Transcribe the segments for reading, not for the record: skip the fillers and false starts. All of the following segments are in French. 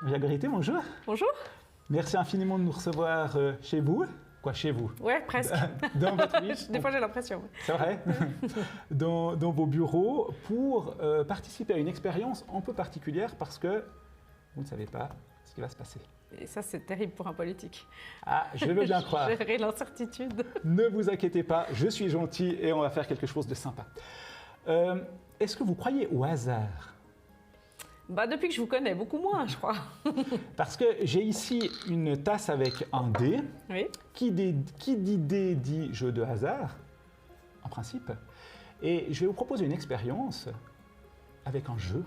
Marguerite, bonjour. Bonjour. Merci infiniment de nous recevoir chez vous. Quoi, chez vous? Ouais, presque. Dans votre oui, Des fois, j'ai l'impression. C'est vrai. dans vos bureaux pour participer à une expérience un peu particulière parce que vous ne savez pas ce qui va se passer. Et ça, c'est terrible pour un politique. Ah, je veux bien croire. Gérer l'incertitude. Ne vous inquiétez pas, je suis gentil et on va faire quelque chose de sympa. Est-ce que vous croyez au hasard? Bah, depuis que je vous connais, beaucoup moins, je crois. Parce que j'ai ici une tasse avec un dé. Oui. Qui dit dé dit jeu de hasard, en principe. Et je vais vous proposer une expérience avec un jeu.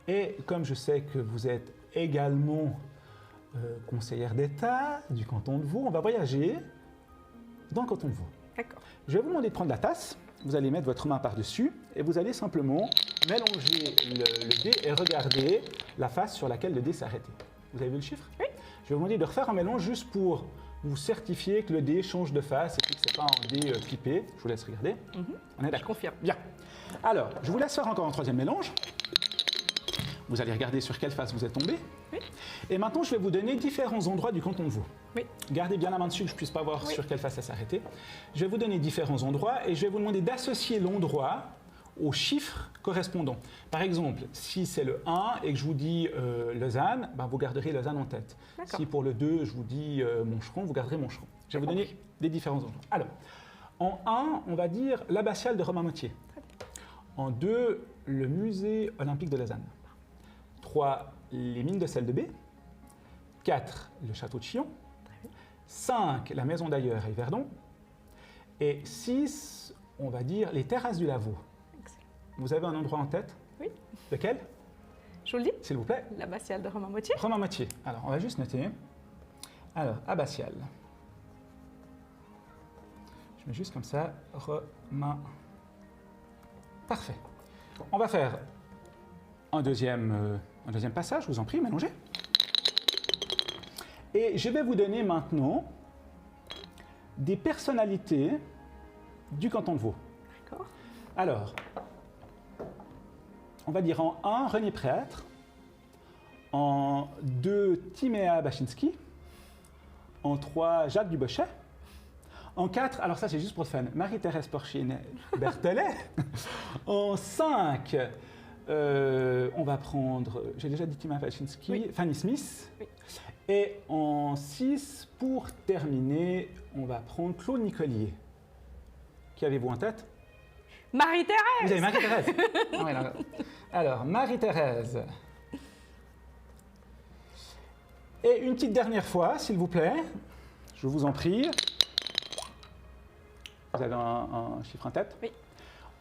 Et comme je sais que vous êtes également conseillère d'État du canton de Vaud, on va voyager dans le canton de Vaud. D'accord. Je vais vous demander de prendre la tasse. Vous allez mettre votre main par-dessus et vous allez simplement mélanger le dé et regarder la face sur laquelle le dé s'est arrêté. Vous avez vu le chiffre? Oui. Je vais vous demander de refaire un mélange juste pour vous certifier que le dé change de face et que ce n'est pas un dé clippé. Je vous laisse regarder. On est Je d'accord? confirme. Bien. Alors, je vous laisse faire encore un troisième mélange. Vous allez regarder sur quelle face vous êtes tombé. Oui. Et maintenant, je vais vous donner différents endroits du canton de Vaud. Oui. Gardez bien la main dessus que je ne puisse pas voir sur quelle face ça s'est arrêté. Je vais vous donner différents endroits et je vais vous demander d'associer l'endroit aux chiffres correspondants. Par exemple, si c'est le 1 et que je vous dis Lausanne, ben vous garderez Lausanne en tête. Si pour le 2, je vous dis Moncheron, vous garderez Moncheron. Je vais vous donner des différents endroits. Alors, en 1, on va dire l'abbatiale de Romain-Motier. En 2, le musée olympique de Lausanne. 3, les mines de sel de B. 4, le château de Chillon. 5, la maison d'Ailleurs et Verdon. Et 6, on va dire les terrasses du Lavaux. Excellent. Vous avez un endroit en tête? Oui. Lequel? Je vous le dis. S'il vous plaît. L'abbatiale de Romain-Motier. Romain-Motier. Alors, on va juste noter. Alors, abbatiale. Je mets juste comme ça. Romain. Parfait. On va faire un deuxième passage, je vous en prie, mélangez. Et je vais vous donner maintenant des personnalités du canton de Vaud. D'accord. Alors, on va dire en 1, René Prêtre. En 2, Timéa Bachinski. En 3, Jacques Dubochet. En 4, alors ça c'est juste pour le fun, Marie-Thérèse Porchine-Berthelet. En 5, on va prendre, j'ai déjà dit Timéa Bachinski, Oui. Fanny Smith. Oui. Et en 6, pour terminer, on va prendre Claude Nicolier. Qui avez-vous en tête? Marie-Thérèse. Vous avez Marie-Thérèse. Ouais, là. Alors, Marie-Thérèse. Et une petite dernière fois, s'il vous plaît. Je vous en prie. Vous avez un chiffre en tête? Oui.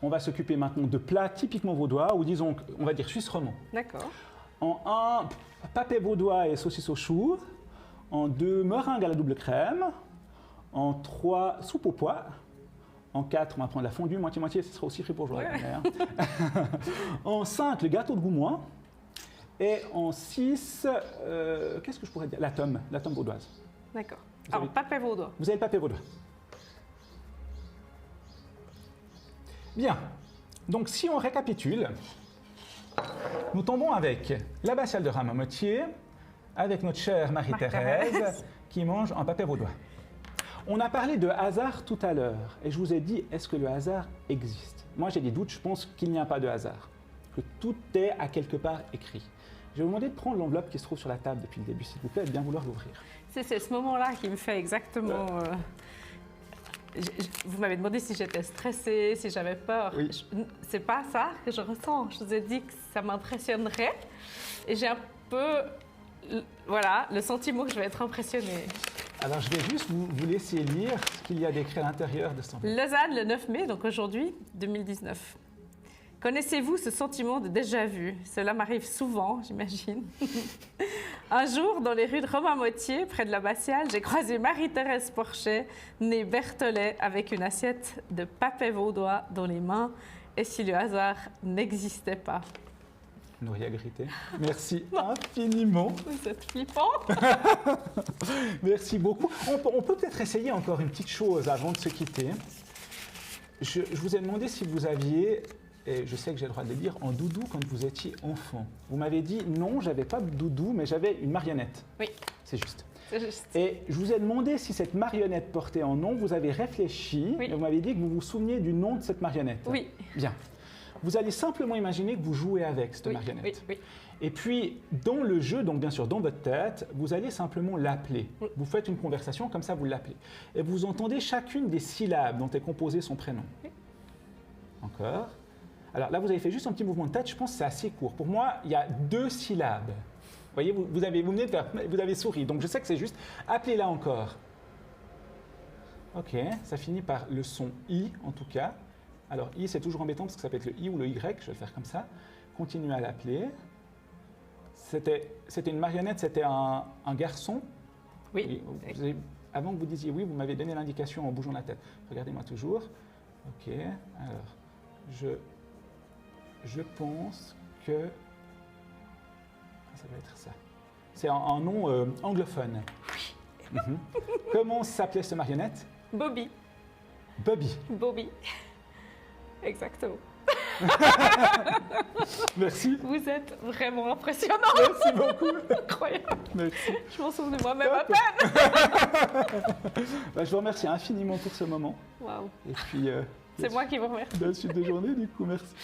On va s'occuper maintenant de plats typiquement vaudois, ou disons, on va dire suisse romand. D'accord. En 1, papé vaudois et saucisses au chou. En 2, meringue à la double crème. En 3, soupe au pois. En 4, on va prendre la fondue moitié-moitié, ce sera aussi fribourgeois. Ouais. En 5, le gâteau de goumois. Et en 6, qu'est-ce que je pourrais dire? La tome vaudoise. D'accord. Vous Alors, avez- papé vaudois. Vous avez le papé vaudois. Bien. Donc, si on récapitule, nous tombons avec l'abbatiale de Romain-Motier, avec notre chère Marie-Thérèse, Marie-Thérèse. qui mange un papé vaudois. On a parlé de hasard tout à l'heure, et je vous ai dit, est-ce que le hasard existe? Moi, j'ai des doutes, je pense qu'il n'y a pas de hasard, que tout est à quelque part écrit. Je vais vous demander de prendre l'enveloppe qui se trouve sur la table depuis le début, s'il vous plaît, et de bien vouloir l'ouvrir. C'est ce moment-là qui me fait exactement... vous m'avez demandé si j'étais stressée, si j'avais peur. Oui. C'est pas ça que je ressens. Je vous ai dit que ça m'impressionnerait. Et j'ai un peu... Voilà, le sentiment que je vais être impressionnée. Alors, je vais juste vous laisser lire ce qu'il y a d'écrit à l'intérieur de son enveloppe. Lausanne, le 9 mai, donc aujourd'hui, 2019. Connaissez-vous ce sentiment de déjà-vu? Cela m'arrive souvent, j'imagine. Un jour, dans les rues de Romain-Motier, près de l'abbatiale, j'ai croisé Marie-Thérèse Porchet, née Berthelet, avec une assiette de papé vaudois dans les mains. Et si le hasard n'existait pas? Nouria Grité. Merci infiniment. Vous êtes flippant. Merci beaucoup. On peut peut-être essayer encore une petite chose avant de se quitter. Je vous ai demandé si vous aviez et je sais que j'ai le droit de le dire, en doudou quand vous étiez enfant. Vous m'avez dit non, j'avais pas de doudou, mais j'avais une marionnette. Oui. C'est juste. C'est juste. Et je vous ai demandé si cette marionnette portait un nom. Vous avez réfléchi Oui. et vous m'avez dit que vous vous souveniez du nom de cette marionnette. Oui. Bien. Vous allez simplement imaginer que vous jouez avec cette Oui. marionnette. Oui. Oui. Et puis, dans le jeu, donc bien sûr dans votre tête, vous allez simplement l'appeler. Oui. Vous faites une conversation, comme ça vous l'appelez. Et vous entendez chacune des syllabes dont est composé son prénom. Oui. Encore. Alors là, vous avez fait juste un petit mouvement de tête, je pense que c'est assez court. Pour moi, il y a 2 syllabes. Vous voyez, vous venez de faire, vous avez souri, donc je sais que c'est juste. Appelez-la encore. Ok, ça finit par le son I en tout cas. Alors I, c'est toujours embêtant parce que ça peut être le I ou le Y, je vais le faire comme ça. Continuez à l'appeler. C'était une marionnette, c'était un garçon. Oui. Avant que vous disiez oui, vous m'avez donné l'indication en bougeant la tête. Regardez-moi toujours. Ok, alors, je pense que ça doit être ça. C'est un nom anglophone. Oui. Comment s'appelait cette marionnette? Bobby. Bobby. Bobby. Exactement. Merci. Vous êtes vraiment impressionnant. Merci beaucoup. Incroyable. Merci. Je m'en souvenais moi-même à Top. peine. Je vous remercie infiniment pour ce moment. Waouh. Et puis, C'est moi qui vous remercie. bonne suite de journée, du coup, merci.